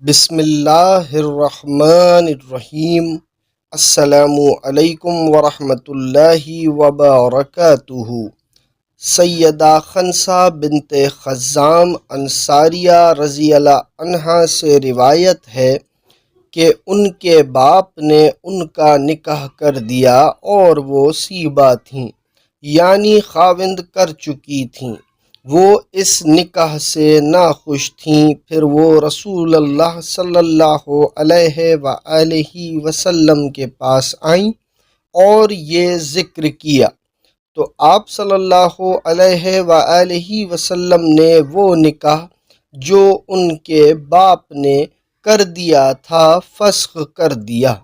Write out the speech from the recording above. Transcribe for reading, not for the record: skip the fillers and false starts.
بسم اللہ الرحمن الرحیم۔ السلام علیکم ورحمۃ اللہ وبرکاتہ۔ سیدہ خنسہ بنت خزام انصاریہ رضی اللہ عنہا سے روایت ہے کہ ان کے باپ نے ان کا نکاح کر دیا اور وہ سیبہ تھیں، یعنی خاوند کر چکی تھیں۔ وہ اس نکاح سے ناخوش تھیں، پھر وہ رسول اللہ صلی اللہ علیہ وآلہ وسلم کے پاس آئیں اور یہ ذکر کیا تو آپ صلی اللہ علیہ وآلہ وسلم نے وہ نکاح جو ان کے باپ نے کر دیا تھا فسخ کر دیا۔